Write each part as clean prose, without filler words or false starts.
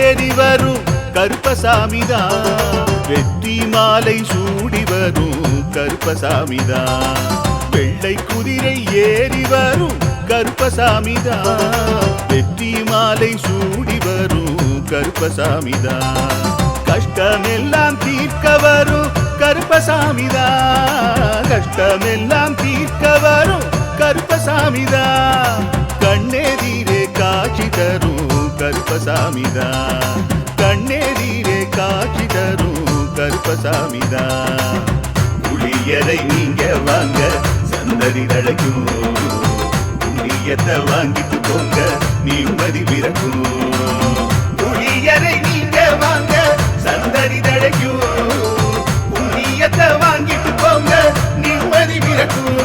ஏறி வரும் கருப்பசாமிதான், வெற்றி மாலை சூடி வரும் கருப்பசாமிதான். வெள்ளை குதிரை ஏறி வரும் கருப்பசாமிதான், வெற்றி மாலை சூடி வரும் கருப்பசாமிதான். கஷ்டமெல்லாம் தீர்க்க வரும் கருப்பசாமிதான், கஷ்டமெல்லாம் தீர்க்க வரும் கருப்பசாமிதான். கண்ணெதிரே காட்சி தரும் கருப்பசாமிதான், கண்ணெதிரே காட்சி தரும் கருப்பசாமிதான். புளியரை நீங்க வாங்க சந்ததி தழைக்கும், புண்ணியத்தை வாங்கிட்டு போங்க நிம்மதி பிறக்கும். புளியரை நீங்க வாங்க சந்ததி தழைக்கும், புண்ணியத்தை வாங்கிட்டு போங்க நிம்மதி பிறக்கும்.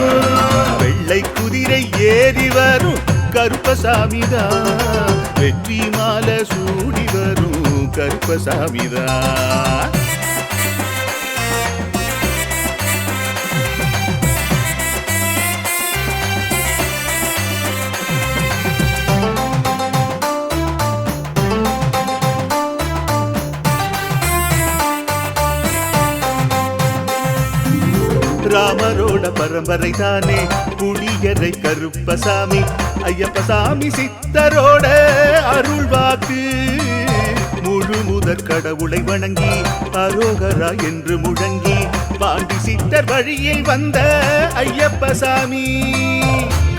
வெள்ளை குதிரை ஏறி வரும் கருப்பசாமிதான், வெற்றி மாலை சூடி வரும் கருப்பசாமிதான். ராமரோட பரம்பரை தானே புளியரை கருப்பசாமி, ஐயப்பசாமி சித்தரோட அருள்வாக்கு. முழு முதற் கடவுளை வணங்கி அரோகரா என்று முழங்கி பாண்டி சித்தர் வழியில் வந்த ஐயப்பசாமி.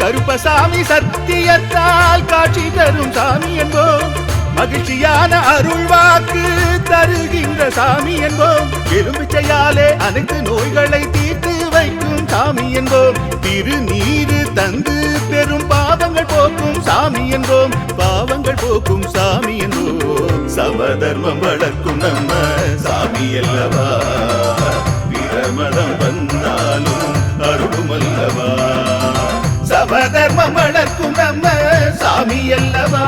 கருப்பசாமி சத்தியத்தால் காட்சி தரும் சாமி என்போம், மகிழ்ச்சியான அருள்வாக்கு தருகின்ற சாமி என்போம். எலும்பிச்சையாலே அனைத்து நோய்களை தீர்த்து வைக்கும் சாமி என்போம். திருநீரு தந்து பெரும் பாவங்கள் போக்கும் சாமி என்போம், பாவங்கள் போக்கும் சாமி என்போம். சமதர்மம் வளர்க்கும் நம்ம சாமி அல்லவா, பிரமணம் வந்தாலும் அருளும் அல்லவா. சமதர்மம் வளர்க்கும் நம்ம சாமி அல்லவா,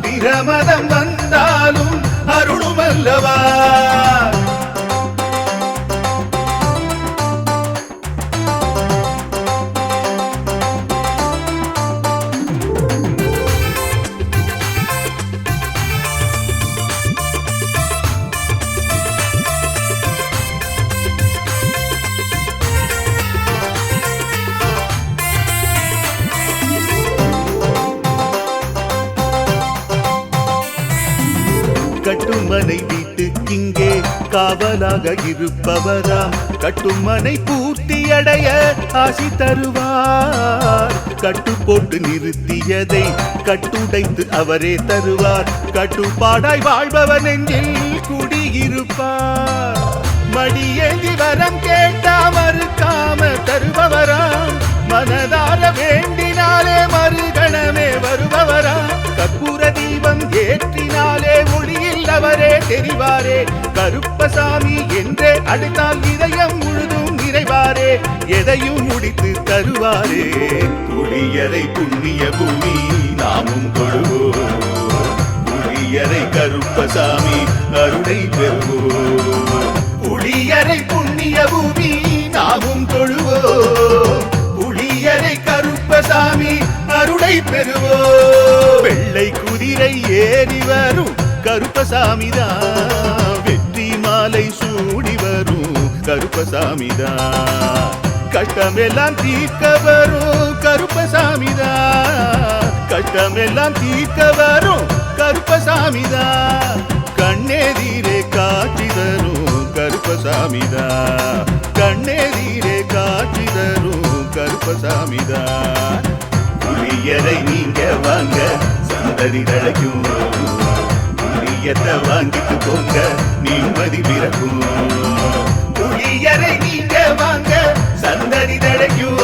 பிரமதம் வந்தாலும் அருளும் அல்லவா. கட்டுமனை வீட்டுக்கிங்கே காவலாக இருப்பவராம், கட்டுமனை பூர்த்தியடைய ஆசி தருவார். கட்டு போட்டு நிறுத்தியதை கட்டுடைத்து அவரே தருவார், கட்டுப்பாடாய் வாழ்பவர் நெஞ்சில் குடியிருப்பார். மடியேந்தி வரம் கேட்டா மறுக்காம தருபவராம், மனதார வேண்டினாலே மறுகணமே வருபவராம். கற்பூர தீபம் ஏற்றினாலே ஒளியில் அவரே தெரிவாரே, கருப்பசாமி என்றே அழைத்தால் இதயம் முழுதும் நிறைவாரே, எதையும் முடித்து தருவாரே. புளியரை புண்ணிய பூமி நாமும் தொழுவோம், புளியரை கருப்பசாமி அருளை பெறுவோம். புளியரை புண்ணிய பூமி நாமும் தொழுவோம், புளியரை கருப்பசாமி அருளை பெறுவோம். வெள்ளை குதிரை ஏறி வரும் கருப்பசாமிதான், வெற்றி மாலை சூடி வரும் கருப்பசாமிதான். கஷ்டமெல்லாம் தீர்க்க வரும் கருப்பசாமிதான், கஷ்டமெல்லாம் தீர்க்க வரும் கருப்பசாமிதான். கண்ணெதிரே காட்சி தரும் கருப்பசாமிதான், கண்ணெதிரே காட்சி தரும் கருப்பசாமிதான். புளியரை நீங்க வாங்க சந்ததி தழைக்கும், புளியத்தை வாங்கிட்டு போங்க நிம்மதி பிறக்கும். புளியரை நீங்க வாங்க சந்ததி தழைக்கும்,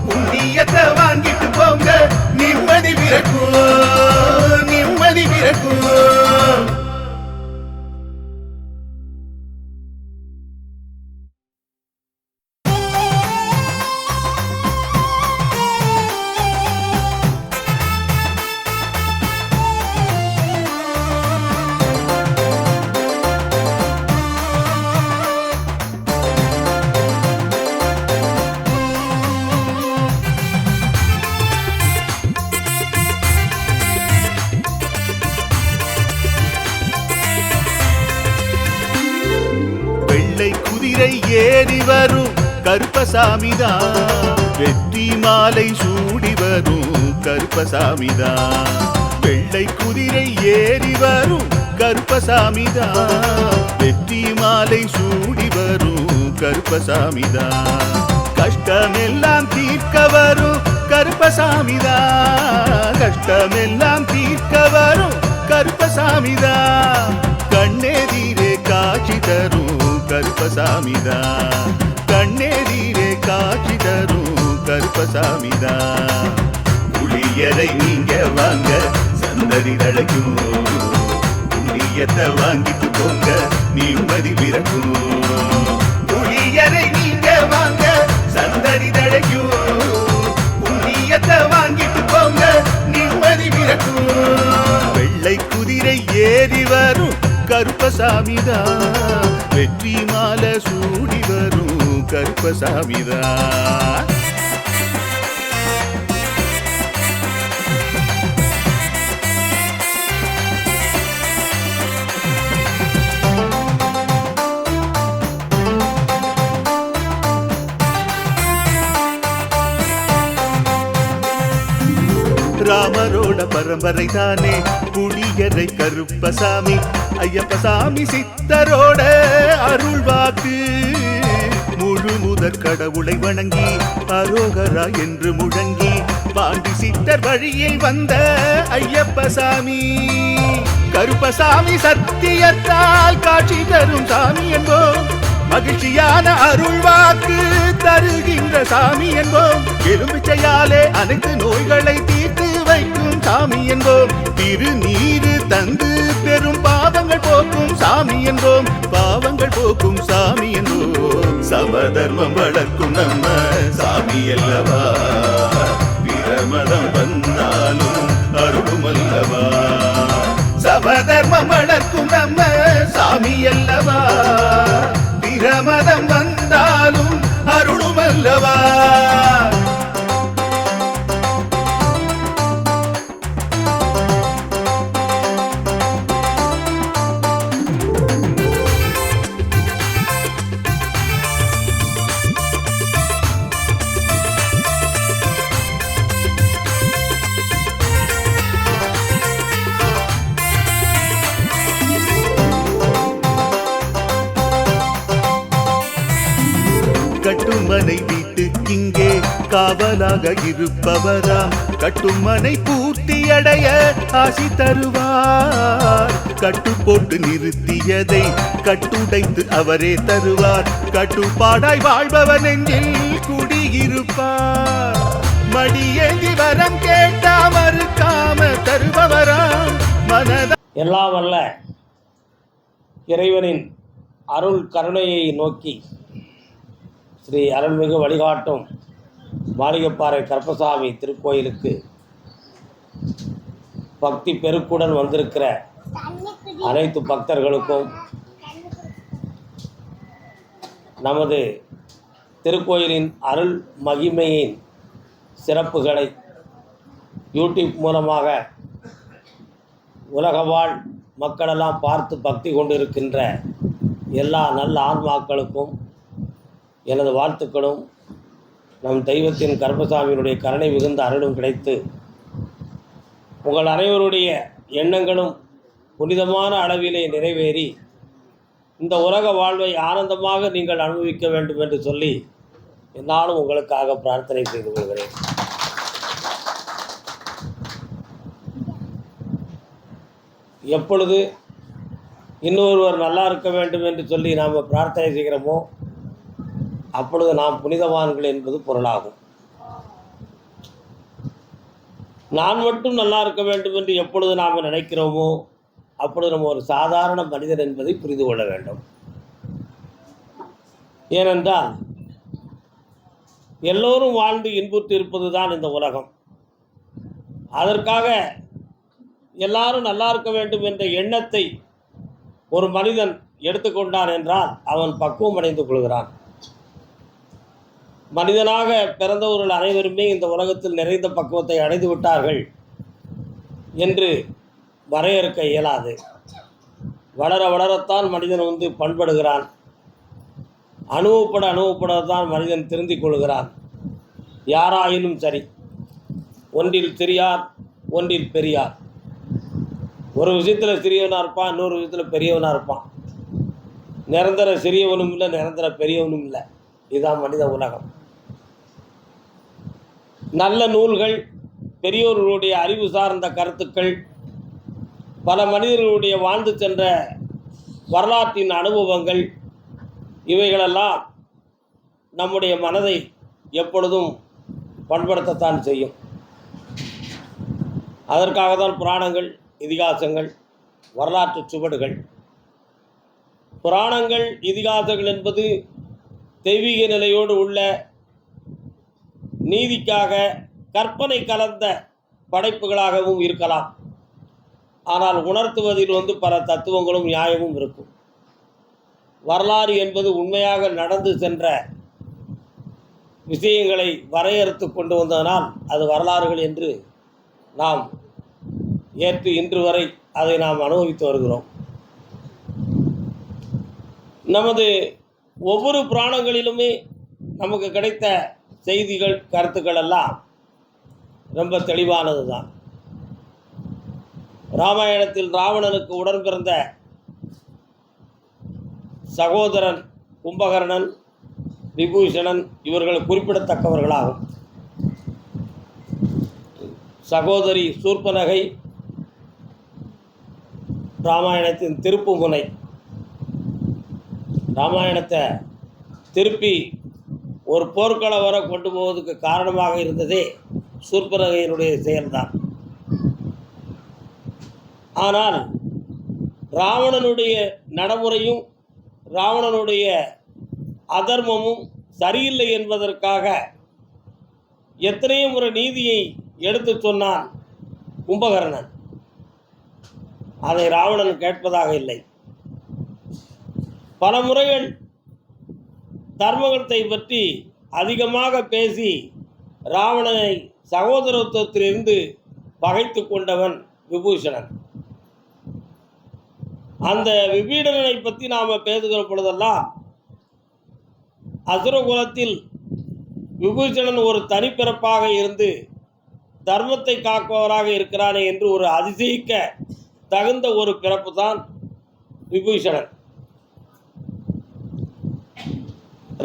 புண்ணியத்தை வாங்கிட்டு போங்க நிம்மதி பிறக்கும், நிம்மதி பிறக்கும். குதிரை ஏறி வரும் கருப்பசாமிதான், வெற்றி மாலை சூடி வரும் கருப்பசாமிதான். வெள்ளை குதிரை ஏறி வரும் கருப்பசாமிதான், வெற்றி மாலை சூடி வரும் கருப்பசாமிதான். கஷ்டமெல்லாம் தீர்க்க வரும் கருப்பசாமிதான், கஷ்டமெல்லாம் தீர்க்க வரும் கருப்பசாமிதான். கண்ணெதிரே காட்சி தரும் கருப்பசாமிதான், கண்ணெதிரே காட்சி தரும் கருப்பசாமிதான். புளியரை நீங்க வாங்க சந்ததி தழைக்கும், புளியத்தை வாங்கிட்டு போங்க நிம்மதி பிறக்கும். புளியரை நீங்க வாங்க சந்ததி தழைக்கும், புளியத்தை வாங்கிட்டு போங்க நிம்மதி பிறக்கும். வெள்ளை குதிரை ஏறி வரும் கருப்பசாமிதான், வெற்றி மாலை சூடி வரும் கருப்பசாமிதான். ராமரோட பரம்பரை தானே புளியரை கருப்பசாமி, ஐயப்பசாமி சித்தரோட அருள்வாக்கு. முழு முதற் கடவுளை வணங்கி அரோகரா என்று முழங்கி பாண்டி சித்தர் வழியில் வந்த ஐயப்பசாமி. கருப்பசாமி சத்தியத்தால் காட்சி தரும் சாமி என்போம், மகிழ்ச்சியான அருள்வாக்கு தருகின்ற சாமி என்போம். எலுமிச்சையாலே அனைத்து நோய்களை தீர்த்து வைக்கும் சாமி என்போம். திருநீரு தந்து பெரும் பாவங்கள் போக்கும் சாமி என்போம், பாவங்கள் போக்கும் சாமி என்போம். சமதர்மம் வளர்க்கும் நம்ம சாமி அல்லவா, பிரமதம் வந்தாலும் அருளும் அல்லவா. சமதர்மம் வளர்க்கும் நம்ம சாமி அல்லவா, பிரமதம் வந்தாலும் அருளும் அல்லவா. கட்டுமனை வீட்டுக்கிங்கே காவலாக இருப்பவராம், கட்டுமனை பூர்த்தியடைய ஆசி தருவார். கட்டு போட்டு நிறுத்தியதை கட்டுடைத்து அவரே தருவார், கட்டுப்பாடாய் வாழ்பவர் நெஞ்சில் குடியிருப்பார். மடியேந்தி வரம் கேட்டா மறுக்காம தருபவராம் மனத. எல்லாம் வல்ல இறைவனின் அருள் கருணையை நோக்கி ஸ்ரீ அருள்மிகு வழிகாட்டும் மாளிகைப்பாறை கருப்பசாமி திருக்கோயிலுக்கு பக்தி பெருக்குடன் வந்திருக்கிற அனைத்து பக்தர்களுக்கும் நமது திருக்கோயிலின் அருள் மகிமையின் சிறப்புகளை யூடியூப் மூலமாக உலகவாழ் மக்களெல்லாம் பார்த்து பக்தி கொண்டிருக்கின்ற எல்லா நல்ல ஆன்மாக்களுக்கும் எனது வாழ்த்துக்களும், நம் தெய்வத்தின் கருப்பசாமியினுடைய கருணை மிகுந்த அருளும் கிடைத்து உங்கள் அனைவருடைய எண்ணங்களும் புனிதமான அளவிலே நிறைவேறி இந்த உலக வாழ்வை ஆனந்தமாக நீங்கள் அனுபவிக்க வேண்டும் என்று சொல்லி என்னாலும் உங்களுக்காக பிரார்த்தனை செய்து கொள்கிறேன். எப்பொழுது இன்னொருவர் நல்லா இருக்க வேண்டும் என்று சொல்லி நாம் பிரார்த்தனை செய்கிறோமோ அப்பொழுது நாம் புனிதவான்கள் என்பது பொருளாகும். நான் மட்டும் நல்லா இருக்க வேண்டும் என்று எப்பொழுது நாம் நினைக்கிறோமோ அப்பொழுது நம்ம ஒரு சாதாரண மனிதன் என்பதை புரிந்து கொள்ள வேண்டும். ஏனென்றால் எல்லோரும் வாழ்ந்து இன்புற்று இருப்பது தான் இந்த உலகம். அதற்காக எல்லாரும் நல்லா இருக்க வேண்டும் என்ற எண்ணத்தை ஒரு மனிதன் எடுத்துக்கொண்டான் என்றால் அவன் பக்குவம் அடைந்து கொள்கிறான். மனிதனாக பிறந்தவர்கள் அனைவருமே இந்த உலகத்தில் நிறைந்த பக்குவத்தை அடைந்து விட்டார்கள் என்று வரையறுக்க இயலாது. வளர வளரத்தான் மனிதன் பண்படுகிறான். அனுபவப்பட தான் மனிதன் திருந்திக் கொள்கிறான். யாராயினும் சரி, ஒன்றில் சிறியார் ஒன்றில் பெரியார். ஒரு விஷயத்தில் சிறியவனாக இருப்பான், இன்னொரு விஷயத்தில் பெரியவனாக இருப்பான். நிரந்தர சிறியவனும் இல்லை, நிரந்தர பெரியவனும் இல்லை. இதுதான் மனித உலகம். நல்ல நூல்கள், பெரியோர்களுடைய அறிவு சார்ந்த கருத்துக்கள், பல மனிதர்களுடைய வாழ்ந்து சென்ற வரலாற்றின் அனுபவங்கள், இவைகளெல்லாம் நம்முடைய மனதை எப்பொழுதும் பண்படுத்தத்தான் செய்யும். அதற்காக தான் புராணங்கள், இதிகாசங்கள், வரலாற்று சுவடுகள். புராணங்கள், இதிகாசங்கள் என்பது தெய்வீக நிலையோடு உள்ள நீதிக்காக கற்பனை கலந்த படைப்புகளாகவும் இருக்கலாம். ஆனால் உணர்த்துவதில் பல தத்துவங்களும் நியாயமும் இருக்கும். வரலாறு என்பது உண்மையாக நடந்து சென்ற விஷயங்களை வரையறுத்து கொண்டு வந்ததனால் அது வரலாறுகள் என்று நாம் ஏற்று இன்று வரை அதை நாம் அனுபவித்து வருகிறோம். நமது ஒவ்வொரு புராணங்களிலுமே நமக்கு கிடைத்த செய்திகள், கருத்துக்கள் எல்லாம் ரொம்ப தெளிவானது தான். ராமாயணத்தில் ராவணனுக்கு உடன் பிறந்த சகோதரன் கும்பகர்ணன், விபூஷணன் இவர்கள் குறிப்பிடத்தக்கவர்களாகும். சகோதரி சூர்பனகை ராமாயணத்தின் திருப்பு முனை. ராமாயணத்தை திருப்பி ஒரு போர்க்களம் வர கொண்டு போவதற்கு காரணமாக இருந்ததே சூர்பனகையினுடைய செயல்தான். ஆனால் ராவணனுடைய நடைமுறையும் ராவணனுடைய அதர்மமும் சரியில்லை என்பதற்காக எத்தனையோ முறை நீதியை எடுத்து சொன்னான் கும்பகர்ணன். அதை ராவணன் கேட்பதாக இல்லை. பல முறைகள் தர்மத்தை பற்றி அதிகமாக பேசி ராவணனை சகோதரத்துவத்திலிருந்து பகைத்து கொண்டவன் விபூஷணன். அந்த விபீடனனை பற்றி நாம் பேசுகிற பொழுதெல்லாம் அசுரகுலத்தில் விபூஷணன் ஒரு தனிப்பிறப்பாக இருந்து தர்மத்தை காப்பவராக இருக்கிறானே என்று ஒரு அதிசயிக்க தகுந்த ஒரு பிறப்பு தான் விபூஷணன்.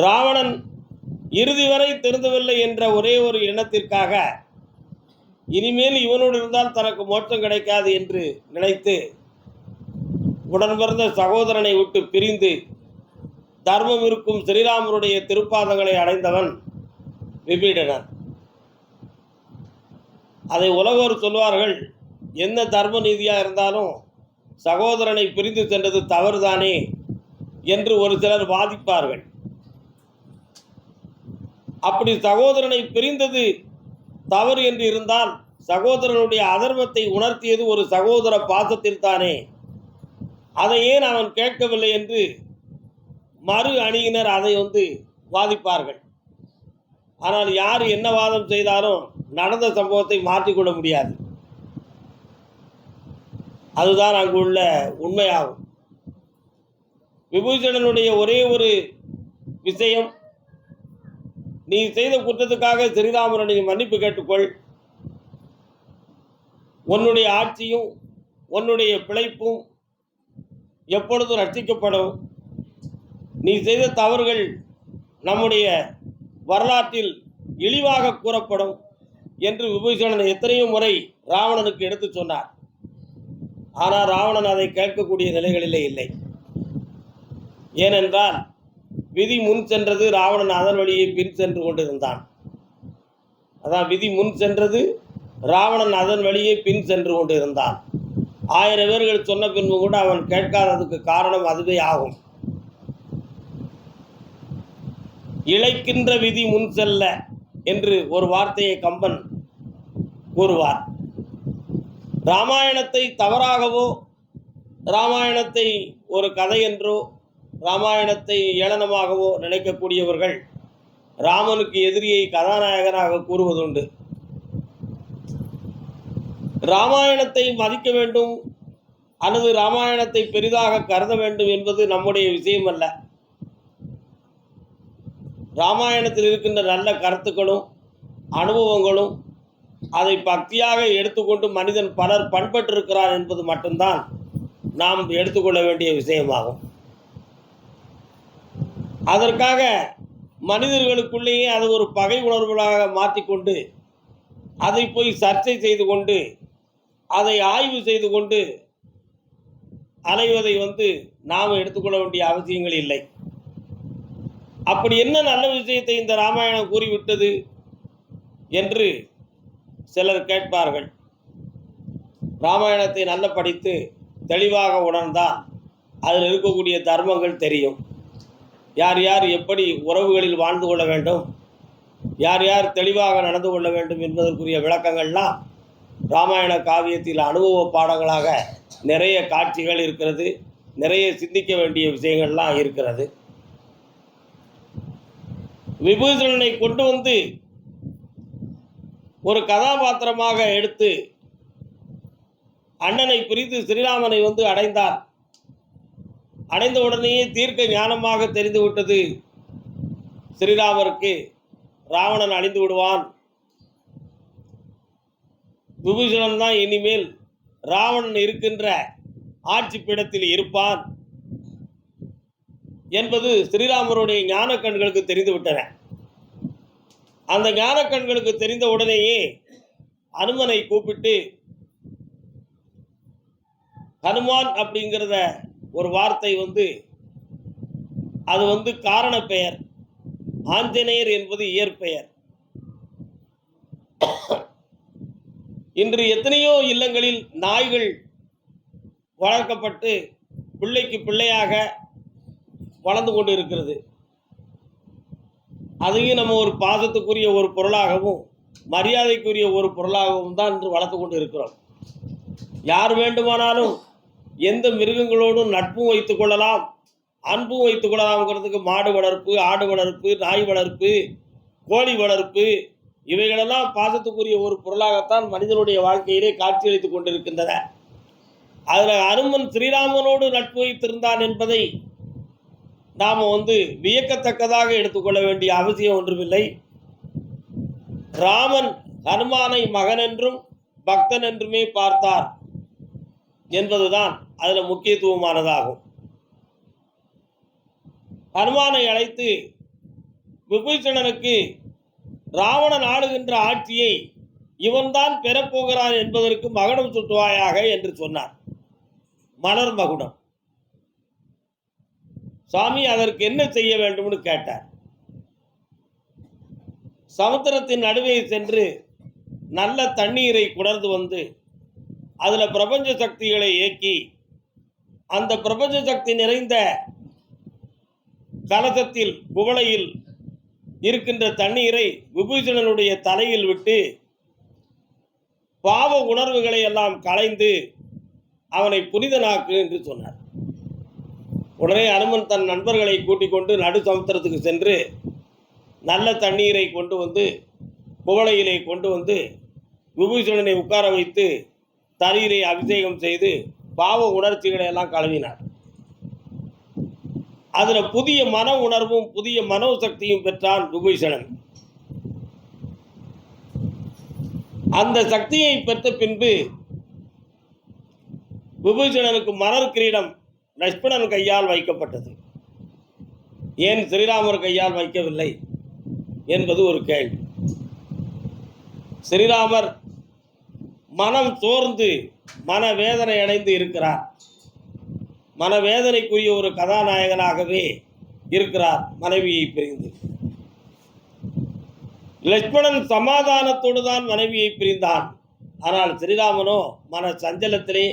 ராவணன் இறுதி வரை திருந்தவில்லை என்ற ஒரே ஒரு எண்ணத்திற்காக இனிமேல் இவனோடு இருந்தால் தனக்கு மோட்சம் கிடைக்காது என்று நினைத்து உடன் பிறந்த சகோதரனை விட்டு பிரிந்து தர்மம் இருக்கும் ஸ்ரீராமருடைய திருப்பாதங்களை அடைந்தவன் விபீடனன். அதை உலகோர் சொல்வார்கள், என்ன தர்ம நீதியாக இருந்தாலும் சகோதரனை பிரிந்து சென்றது தவறுதானே என்று ஒரு சிலர் வாதிப்பார்கள். அப்படி சகோதரனை பிரிந்தது தவறு என்று இருந்தால் சகோதரனுடைய அதர்மத்தை உணர்த்தியது ஒரு சகோதர பாசத்தில் தானே, அதை ஏன் அவன் கேட்கவில்லை என்று மறு அணியினர் அதை வாதிப்பார்கள். ஆனால் யார் என்ன வாதம் செய்தாலும் நடந்த சம்பவத்தை மாற்றிக்கொள்ள முடியாது. அதுதான் அங்குள்ள உண்மையாகும். விபூஷணனுடைய ஒரே ஒரு விஷயம், நீ செய்த குற்றத்துக்காக ஸ்ரீராமரை மன்னிப்பு கேட்டுக்கொள், உன்னுடைய ஆட்சியும் உன்னுடைய பிழைப்பும் எப்பொழுதும் ரட்சிக்கப்படும், நீ செய்த தவறுகள் நம்முடைய வரலாற்றில் இழிவாக கூறப்படும் என்று விபூஷணன் எத்தனையோ முறை ராவணனுக்கு எடுத்து சொன்னார். ஆனால் ராவணன் அதை கேட்கக்கூடிய நிலைகளிலே இல்லை. ஏனென்றால் விதி முன் சென்றது, ராவணன் அதன் வழியை பின் சென்று கொண்டிருந்தான். அதான் விதி முன் சென்றது, ராவணன் அதன் வழியே பின் சென்று கொண்டிருந்தான். 1000 பேர்கள் சொன்ன பின்பு கூட அவன் கேட்காததுக்கு காரணம் அதுவே ஆகும். இழைக்கின்ற விதி முன் செல்ல என்று ஒரு வார்த்தையை கம்பன் கூறுவார். ராமாயணத்தை தவறாகவோ, ராமாயணத்தை ஒரு கதை என்றோ, ராமாயணத்தை ஏளனமாகவோ நினைக்கக்கூடியவர்கள் ராமனுக்கு எதிரியை கதாநாயகனாக கூறுவதுண்டு. ராமாயணத்தை மதிக்க வேண்டும் அல்லது ராமாயணத்தை பெரிதாக கருத வேண்டும் என்பது நம்முடைய விஷயம் அல்ல. ராமாயணத்தில் இருக்கின்ற நல்ல கருத்துக்களும் அனுபவங்களும் அதை பக்தியாக எடுத்துக்கொண்டு மனிதன் பலர் பண்பட்டிருக்கிறார் என்பது மட்டும்தான் நாம் எடுத்துக்கொள்ள வேண்டிய விஷயமாகும். அதற்காக மனிதர்களுக்குள்ளேயே அது ஒரு பகை உணர்வுகளாக மாற்றிக்கொண்டு அதை போய் சர்ச்சை செய்து கொண்டு அதை ஆய்வு செய்து கொண்டு அலைவதை நாம் எடுத்துக்கொள்ள வேண்டிய அவசியங்கள் இல்லை. அப்படி என்ன நல்ல விஷயத்தை இந்த ராமாயணம் கூறிவிட்டது என்று சிலர் கேட்பார்கள். ராமாயணத்தை நல்ல படித்து தெளிவாக உணர்ந்தால் அதில் இருக்கக்கூடிய தர்மங்கள் தெரியும். யார் யார் எப்படி உறவுகளில் வாழ்ந்து கொள்ள வேண்டும், யார் யார் தெளிவாக நடந்து கொள்ள வேண்டும் என்பதற்குரிய விளக்கங்கள்லாம் ராமாயண காவியத்தில் அனுபவ பாடங்களாக நிறைய காட்சிகள் இருக்கிறது, நிறைய சிந்திக்க வேண்டிய விஷயங்கள்லாம் இருக்கிறது. விபீஷணனை கொண்டு ஒரு கதாபாத்திரமாக எடுத்து அண்ணனை பிரித்து ஸ்ரீராமனை அடைந்தார். அடைந்த உடனேயே தீர்க்க ஞானமாக தெரிந்து விட்டது ஸ்ரீராமருக்கு, ராவணன் அழிந்து விடுவான், விபீஷணன் தான் இனிமேல் ராவணன் இருக்கின்ற ஆட்சி பீடத்தில் இருப்பான் என்பது ஸ்ரீராமருடைய ஞான கண்களுக்கு தெரிந்து விட்டன. அந்த ஞான கண்களுக்கு தெரிந்த உடனேயே அனுமனை கூப்பிட்டு, ஹனுமான் அப்படிங்கிறத ஒரு வார்த்தை அது காரண பெயர், ஆஞ்சநேயர் என்பது இயற்பெயர். இன்று எத்தனையோ இல்லங்களில் நாய்கள் வளர்க்கப்பட்டு பிள்ளைக்கு பிள்ளையாக வளர்ந்து கொண்டு இருக்கிறது. அதையும் நம்ம ஒரு பாசத்துக்குரிய ஒரு பொருளாகவும் மரியாதைக்குரிய ஒரு பொருளாகவும் தான் இன்று வளர்த்து கொண்டு இருக்கிறோம். யார் வேண்டுமானாலும் எந்த மிருகங்களோடும் நட்பும் வைத்துக் கொள்ளலாம், அன்பும் வைத்துக் கொள்ளலாம்ங்கிறதுக்கு மாடு வளர்ப்பு, ஆடு வளர்ப்பு, நாய் வளர்ப்பு, கோழி வளர்ப்பு இவைகளெல்லாம் பாசத்துக்குரிய ஒரு பொருளாகத்தான் மனிதனுடைய வாழ்க்கையிலே காட்சியளித்துக் கொண்டிருக்கின்றன. அதில் அனுமன் ஸ்ரீராமனோடு நட்பு வைத்திருந்தான் என்பதை நாம் வியக்கத்தக்கதாக எடுத்துக்கொள்ள வேண்டிய அவசியம் ஒன்றுமில்லை. ராமன் ஹனுமானை மகன் என்றும் பக்தன் என்றுமே பார்த்தார் என்பதுதான் அதில் முக்கியத்துவமானதாகும். ஹனுமானை அழைத்து விபீஷணனுக்கு ராவணன் ஆளுகின்ற ஆட்சியை இவன்தான் பெறப்போகிறான் என்பதற்கு மகுடம் சுட்டுவாயாக என்று சொன்னார். மலர் மகுடம். சுவாமி அதற்கு என்ன செய்ய வேண்டும்னு கேட்டார். சமுத்திரத்தின் நடுவே சென்று நல்ல தண்ணீரை குடர்ந்து அதில் பிரபஞ்ச சக்திகளை இயக்கி அந்த பிரபஞ்ச சக்தி நிறைந்த கலசத்தில் குவளையில் இருக்கின்ற தண்ணீரை விபீஷணனுடைய தலையில் விட்டு பாவ உணர்வுகளை எல்லாம் களைந்து அவனை புனிதனாக்கு என்று சொன்னார். உடனே அனுமன் தன் நண்பர்களை கூட்டிக் கொண்டு நடு சமுத்திரத்துக்கு சென்று நல்ல தண்ணீரை கொண்டு குவளையிலே கொண்டு விபீஷணனை உட்கார வைத்து தண்ணீரை அபிஷேகம் செய்து பாவ உணர்ச்சிகளை எல்லாம் கழுவினார். அதில் புதிய மன உணர்வும் புதிய மனோசக்தியும் பெற்றான் விபீஷணன். அந்த சக்தியை பெற்ற பின்பு விபீஷணனுக்கு மலர் கிரீடம் லட்சுமணன் கையால் வைக்கப்பட்டது. ஏன் ஸ்ரீராமர் கையால் வைக்கவில்லை என்பது ஒரு கேள்வி. ஸ்ரீராமர் மனம் சோர்ந்து மனவேதனை அடைந்து இருக்கிறார். மனவேதனைக்குரிய ஒரு கதாநாயகனாகவே இருக்கிறார் மனைவியை பிரிந்து. லட்சுமணன் சமாதானத்தோடு தான் மனைவியை பிரிந்தான். ஆனால் ஸ்ரீராமனோ மன சஞ்சலத்திலே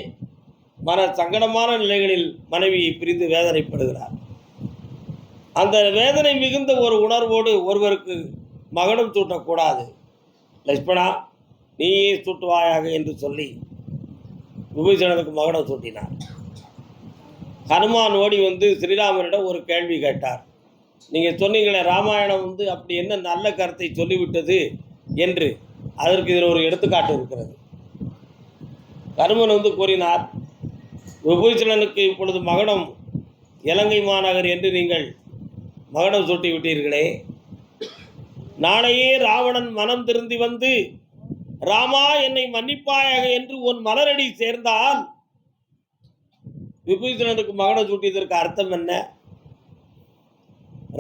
மன சங்கடமான நிலைகளில் மனைவியை பிரிந்து வேதனைப்படுகிறார். அந்த வேதனை மிகுந்த ஒரு உணர்வோடு ஒருவருக்கு மகுடம் சூட்டக்கூடாது. லட்சுமணா நீயே சூட்டுவாயாக என்று சொல்லி விபீஷணனுக்கு மகுடம் சூட்டினார். ஹனுமான் ஓடி ஸ்ரீராமரிடம் ஒரு கேள்வி கேட்டார். நீங்கள் சொன்னீங்களே ராமாயணம் அப்படி என்ன நல்ல கருத்தை சொல்லிவிட்டது என்று, அதற்கு இதில் ஒரு எடுத்துக்காட்டு இருக்கிறது. ஹனுமன் கூறினார், விபீஷணனுக்கு இப்பொழுது மகுடம் இலங்கை மாநகர் என்று நீங்கள் மகுடம் சூட்டி விட்டீர்களே, நாளையே ராவணன் மனம் திருந்தி வந்து ராமா என்னை மன்னிப்பாயாக என்று உன் மலரடி சேர்ந்தால் விபீஷணனுக்கு மகனை சூட்டியதற்கு அர்த்தம் என்ன?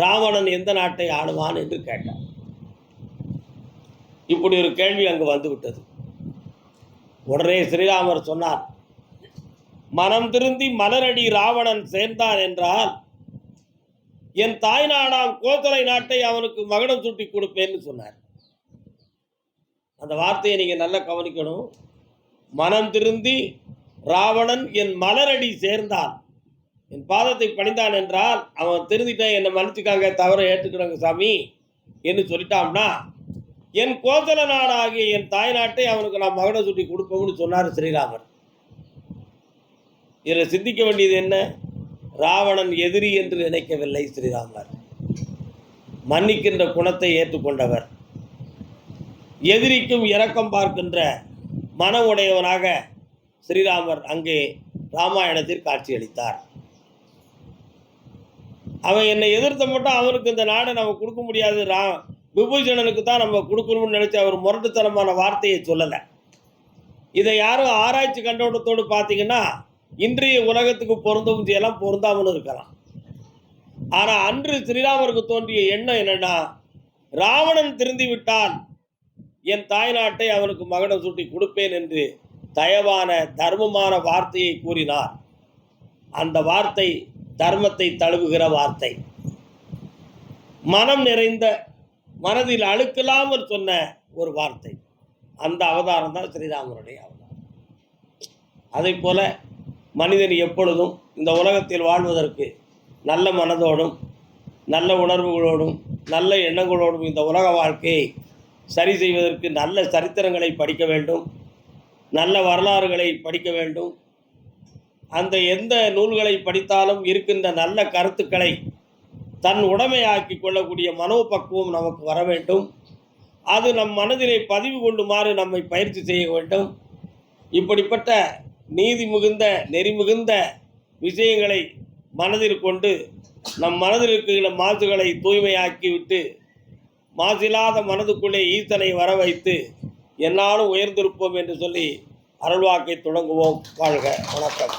ராவணன் எந்த நாட்டை ஆளுவான் என்று கேட்டான். இப்படி ஒரு கேள்வி அங்கு வந்துவிட்டது. உடனே ஸ்ரீராமர் சொன்னார், மனம் திருந்தி மலரடி ராவணன் சேர்ந்தான் என்றால் என் தாய் நாடாம் கோசலை நாட்டை அவனுக்கு மகனம் சூட்டி கொடுப்பேன்னு சொன்னார். அந்த வார்த்தையை நீங்க நல்லா கவனிக்கணும். மனம் திருந்தி ராவணன் என் மலரடி சேர்ந்தான், என் பாதத்தை பணிந்தான் என்றால் அவன் திருந்திட்டான், என்னை மன்னிச்சுக்காங்க, தவற ஏற்றுக்கிறாங்க சாமி என்று சொல்லிட்டான்னா என் கோசல நாடாகிய என் தாய் நாட்டை அவனுக்கு நான் மகனை சூட்டி கொடுப்போம்னு சொன்னார் ஸ்ரீராமர். இதில் சிந்திக்க வேண்டியது என்ன? ராவணன் எதிரி என்று நினைக்கவில்லை ஸ்ரீராமர். மன்னிக்கின்ற குணத்தை ஏற்றுக்கொண்டவர், எதிரிக்கும் இரக்கம் பார்க்கின்ற மனம் உடையவனாக ஸ்ரீராமர் அங்கே ராமாயணத்தில் காட்சியளித்தார். அவன் என்னை எதிர்த்த மட்டும் அவனுக்கு இந்த நாடை நம்ம கொடுக்க முடியாது, விபீஷணனுக்கு தான் நம்ம கொடுக்கணும்னு நினைச்சு அவர் முரட்டுத்தனமான வார்த்தையை சொல்லலை. இதை யாரும் ஆராய்ச்சி கண்ணோட்டத்தோடு பார்த்தீங்கன்னா இன்றைய உலகத்துக்கு பொருந்தவும் செய்யலாம், பொருந்தாமல் இருக்கலாம். ஆனால் அன்று ஸ்ரீராமருக்கு தோன்றிய எண்ணம் என்னன்னா, ராவணன் திருந்தி விட்டால் என் தாய் நாட்டை அவனுக்கு மகனை சூட்டி கொடுப்பேன் என்று தயவான தர்மமான வார்த்தையை கூறினார். அந்த வார்த்தை தர்மத்தை தழுவுகிற வார்த்தை, மனம் நிறைந்த மனதில் அழுக்கலாமல் சொன்ன ஒரு வார்த்தை. அந்த அவதாரம் தான் ஸ்ரீராமருடைய அவதாரம். அதை போல மனிதன் எப்பொழுதும் இந்த உலகத்தில் வாழ்வதற்கு நல்ல மனதோடும் நல்ல உணர்வுகளோடும் நல்ல எண்ணங்களோடும் இந்த உலக வாழ்க்கையை சரி செய்வதற்கு நல்ல சரித்திரங்களை படிக்க வேண்டும், நல்ல வரலாறுகளை படிக்க வேண்டும். அந்த எந்த நூல்களை படித்தாலும் இருக்கின்ற நல்ல கருத்துக்களை தன் உடைமையாக்கி கொள்ளக்கூடிய மனோபக்குவம் நமக்கு வர வேண்டும். அது நம் மனதிலே பதிவு கொள்ளுமாறு நம்மை பயிற்சி செய்ய வேண்டும். இப்படிப்பட்ட நீதி மிகுந்த நெறி மிகுந்த விஷயங்களை மனதில் கொண்டு நம் மனதில் இருக்கிற மாசுகளை தூய்மையாக்கிவிட்டு மாசில்லாத மனதுக்குள்ளே ஈசனை வர வைத்து என்னாலும் உயர்ந்திருப்போம் என்று சொல்லி அருள்வாக்கை தொடங்குவோம். வாழ்க. வணக்கம்.